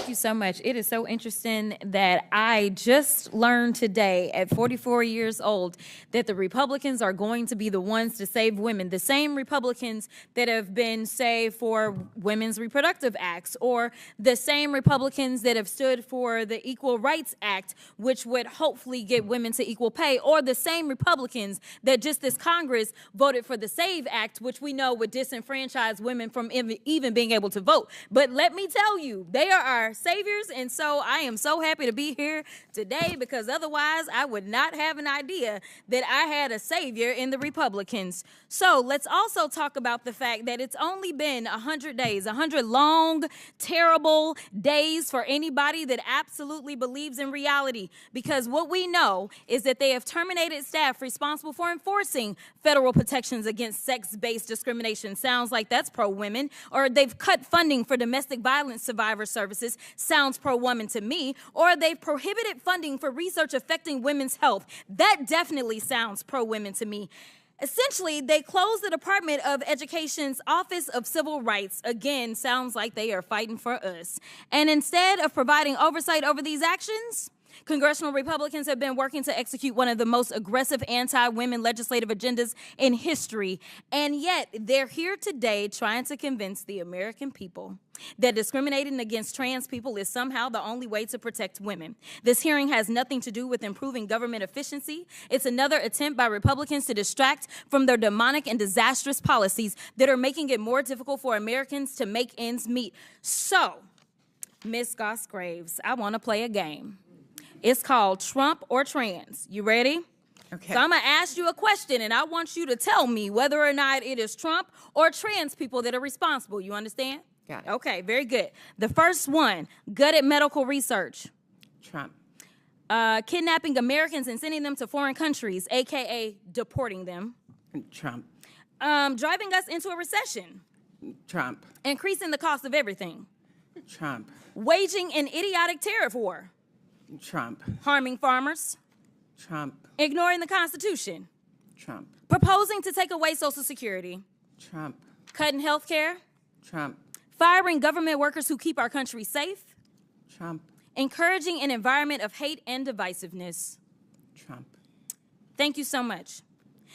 Thank you so much. It is so interesting that I just learned today at 44 years old that the Republicans are going to be the ones to save women. The same Republicans that have been, say, for women's reproductive acts, or the same Republicans that have stood for the Equal Rights Act, which would hopefully get women to equal pay, or the same Republicans that just this Congress voted for the SAVE Act, which we know would disenfranchise women from even being able to vote. But let me tell you, they are our saviors, and so I am so happy to be here today, because otherwise I would not have an idea that I had a savior in the Republicans. So let's also talk about the fact that it's only been 100 days, 100 long, terrible days for anybody that absolutely believes in reality, because what we know is that they have terminated staff responsible for enforcing federal protections against sex-based discrimination. Sounds like that's pro-women. Or they've cut funding for domestic violence survivor services. Sounds pro-woman to me. Or they've prohibited funding for research affecting women's health. That definitely sounds pro-women to me. Essentially, they closed the Department of Education's Office of Civil Rights. Again, sounds like they are fighting for us. And instead of providing oversight over these actions, Congressional Republicans have been working to execute one of the most aggressive anti-women legislative agendas in history. And yet, they're here today trying to convince the American people that discriminating against trans people is somehow the only way to protect women. This hearing has nothing to do with improving government efficiency. It's another attempt by Republicans to distract from their demonic and disastrous policies that are making it more difficult for Americans to make ends meet. So, Ms. Goss-Graves, I want to play a game. It's called Trump or Trans. You ready? Okay. So I'm going to ask you a question, and I want you to tell me whether or not it is Trump or trans people that are responsible. You understand? Got it. Okay, very good. The first one, gutted medical research. Trump. Kidnapping Americans and sending them to foreign countries, a.k.a. deporting them. Trump. Driving us into a recession. Trump. Increasing the cost of everything. Trump. Waging an idiotic tariff war. Trump. Harming farmers. Trump. Ignoring the Constitution. Trump. Proposing to take away Social Security. Trump. Cutting health care. Trump. Firing government workers who keep our country safe. Trump. Encouraging an environment of hate and divisiveness. Trump. Thank you so much.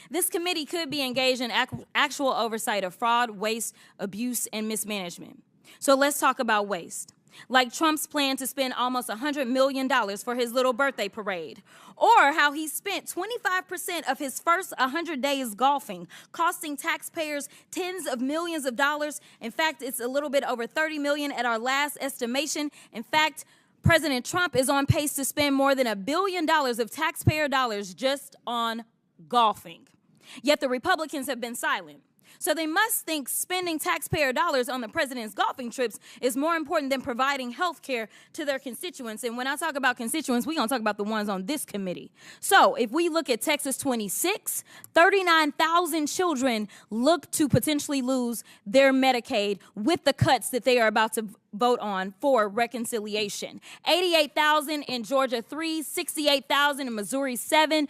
This committee could be engaged in actual oversight of fraud, waste, abuse, and mismanagement. So let's talk about waste. Like Trump's plan to spend almost $100 million for his little birthday parade, or how he spent 25% of his first 100 days golfing, costing taxpayers tens of millions of dollars. In fact, it's a little bit over $30 million at our last estimation. In fact, President Trump is on pace to spend more than $1 billion of taxpayer dollars just on golfing. Yet the Republicans have been silent. So they must think spending taxpayer dollars on the president's golfing trips is more important than providing health care to their constituents. And when I talk about constituents, we're going to talk about the ones on this committee. So if we look at Texas 26, 39,000 children look to potentially lose their Medicaid with the cuts that they are about to vote on for reconciliation. 88,000 in Georgia 3, 68,000 in Missouri 7,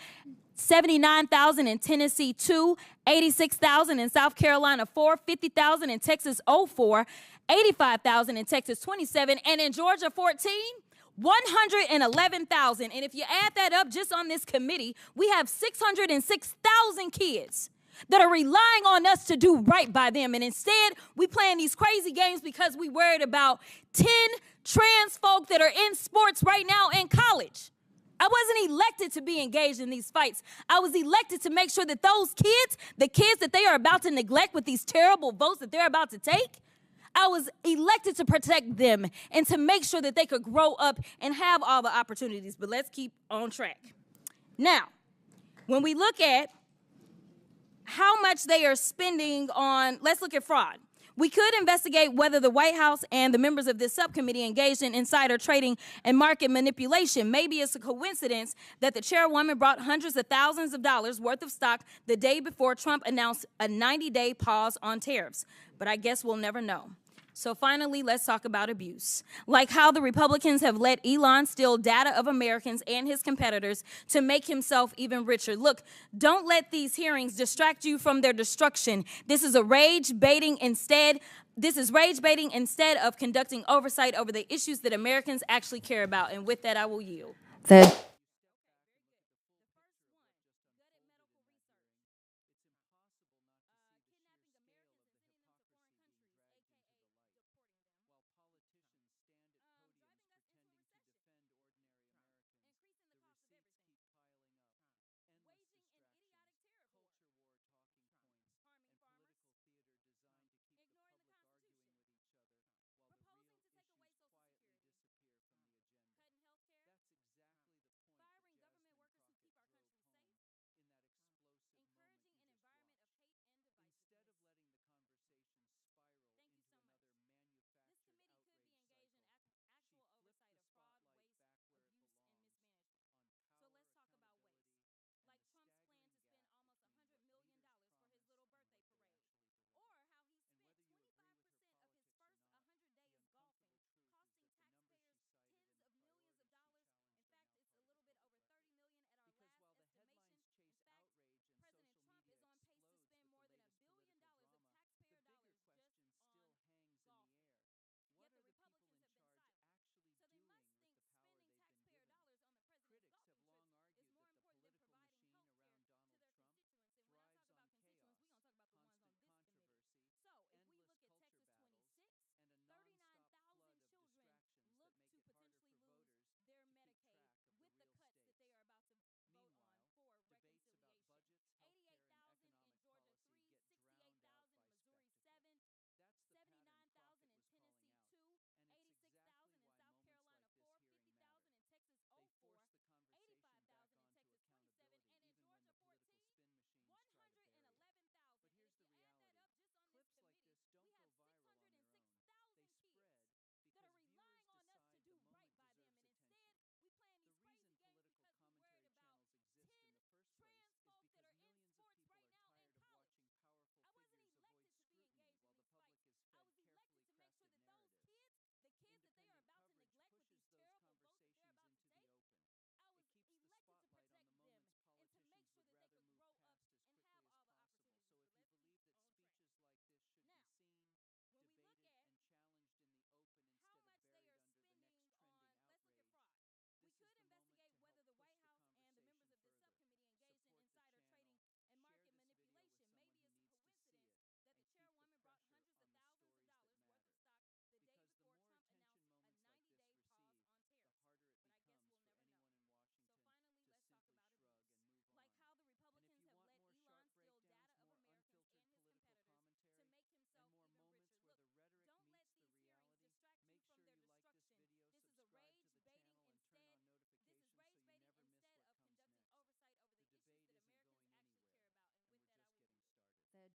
79,000 in Tennessee 2, 86,000 in South Carolina 4, 50,000 in Texas 04, 85,000 in Texas 27, and in Georgia 14, 111,000. And if you add that up just on this committee, we have 606,000 kids that are relying on us to do right by them. And instead, we playing these crazy games because we worried about 10 trans folk that are in sports right now in college. I wasn't elected to be engaged in these fights. I was elected to make sure that those kids, the kids that they are about to neglect with these terrible votes that they're about to take, I was elected to protect them and to make sure that they could grow up and have all the opportunities. But let's keep on track. Now, when we look at how much they are spending on, let's look at fraud. We could investigate whether the White House and the members of this subcommittee engaged in insider trading and market manipulation. Maybe it's a coincidence that the chairwoman brought hundreds of thousands of dollars worth of stock the day before Trump announced a 90-day pause on tariffs. But I guess we'll never know. So finally, let's talk about abuse. Like how the Republicans have let Elon steal data of Americans and his competitors to make himself even richer. Look, don't let these hearings distract you from their destruction. This is rage baiting instead of conducting oversight over the issues that Americans actually care about. And with that, I will yield.